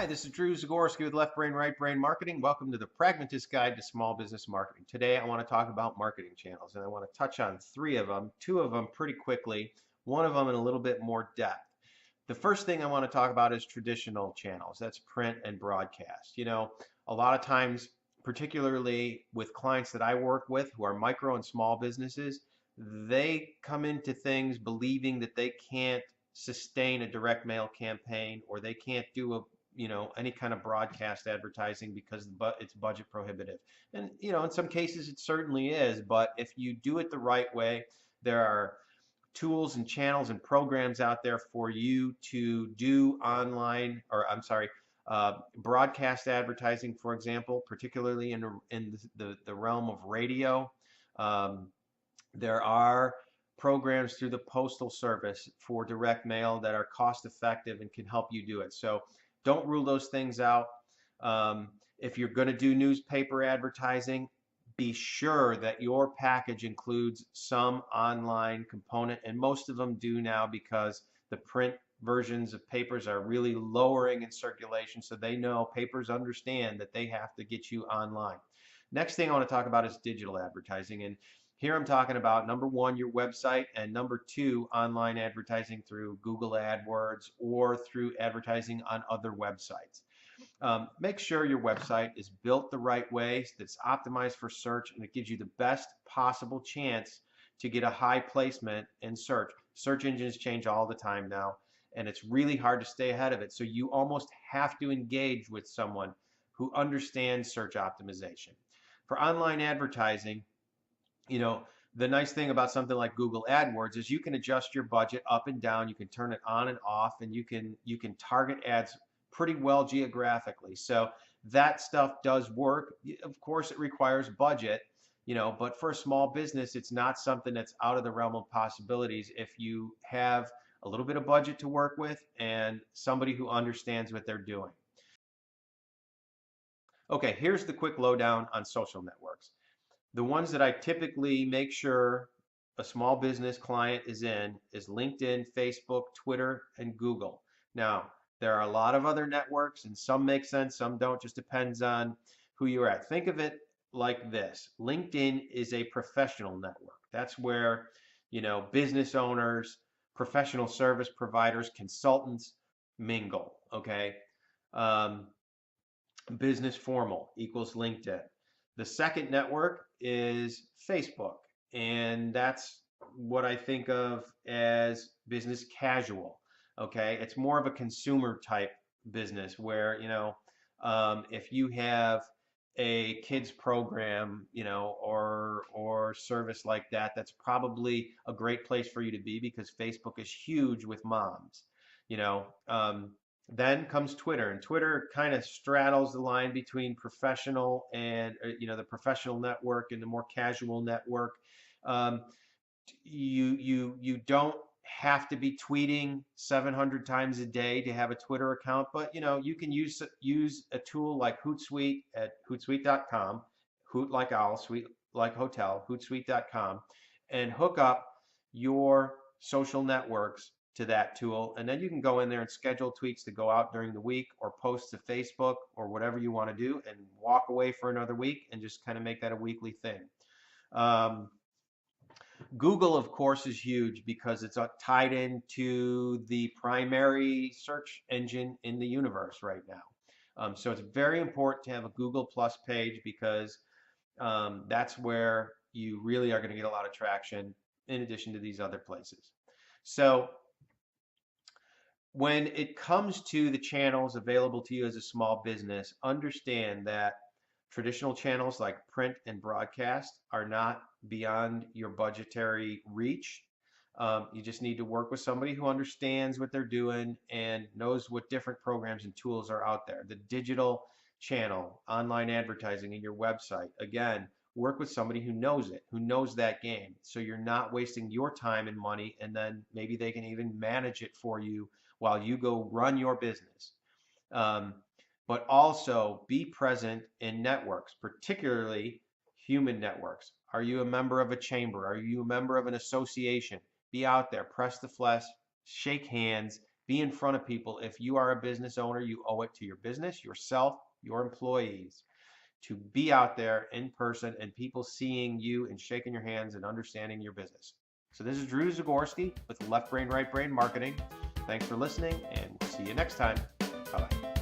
Hi, this is Drew Zagorski with Left Brain, Right Brain Marketing. Welcome to the Pragmatist Guide to Small Business Marketing. Today I want to talk about marketing channels, and I want to touch on three of them, two of them pretty quickly, one of them in a little bit more depth. The first thing I want to talk about is traditional channels. That's print and broadcast. A lot of times, particularly with clients that I work with who are micro and small businesses, they come into things believing that they can't sustain a direct mail campaign, or they can't do any kind of broadcast advertising because it's budget prohibitive. And in some cases it certainly is, but if you do it the right way, there are tools and channels and programs out there for you to do online, or I'm sorry, broadcast advertising, for example, particularly in the realm of radio. There are programs through the Postal Service for direct mail that are cost effective and can help you do it. So don't rule those things out. If you're going to do newspaper advertising, be sure that your package includes some online component, and most of them do now because the print versions of papers are really lowering in circulation, so they know, papers understand that they have to get you online. Next thing I want to talk about is digital advertising, and here I'm talking about number one, your website, and number two, online advertising through Google AdWords or through advertising on other websites. Make sure your website is built the right way, that's optimized for search, and it gives you the best possible chance to get a high placement in search. Search engines change all the time now, and it's really hard to stay ahead of it. So you almost have to engage with someone who understands search optimization. For online advertising, the nice thing about something like Google AdWords is you can adjust your budget up and down, you can turn it on and off, and you can target ads pretty well geographically. So that stuff does work. Of course, it requires budget, but for a small business, it's not something that's out of the realm of possibilities if you have a little bit of budget to work with and somebody who understands what they're doing. Okay, here's the quick lowdown on social networks. The ones that I typically make sure a small business client is in is LinkedIn, Facebook, Twitter, and Google. Now, there are a lot of other networks, and some make sense, some don't, just depends on who you're at. Think of it like this. LinkedIn is a professional network. That's where, business owners, professional service providers, consultants mingle, okay? Business formal equals LinkedIn. The second network is Facebook, and that's what I think of as business casual. Okay, it's more of a consumer type business where if you have a kids program, or service like that, that's probably a great place for you to be because Facebook is huge with moms. Then comes Twitter, and Twitter kind of straddles the line between professional and the professional network and the more casual network. You don't have to be tweeting 700 times a day to have a Twitter account, but you can use a tool like Hootsuite at hootsuite.com, hoot like owl, suite like hotel, hootsuite.com, and hook up your social networks to that tool, and then you can go in there and schedule tweets to go out during the week or post to Facebook or whatever you want to do, and walk away for another week and just kind of make that a weekly thing. Google, of course, is huge because it's tied into the primary search engine in the universe right now. So it's very important to have a Google Plus page because that's where you really are going to get a lot of traction in addition to these other places. So when it comes to the channels available to you as a small business, understand that traditional channels like print and broadcast are not beyond your budgetary reach. You just need to work with somebody who understands what they're doing and knows what different programs and tools are out there. The digital channel, online advertising, and your website, again, work with somebody who knows it, who knows that game. So you're not wasting your time and money, and then maybe they can even manage it for you while you go run your business. But also be present in networks, particularly human networks. Are you a member of a chamber? Are you a member of an association? Be out there, press the flesh, shake hands, Be in front of people. If you are a business owner, you owe it to your business, yourself, your employees to be out there in person and people seeing you and shaking your hands and understanding your business. So this is Drew Zagorski with Left Brain, Right Brain Marketing. Thanks for listening, and we'll see you next time. Bye-bye.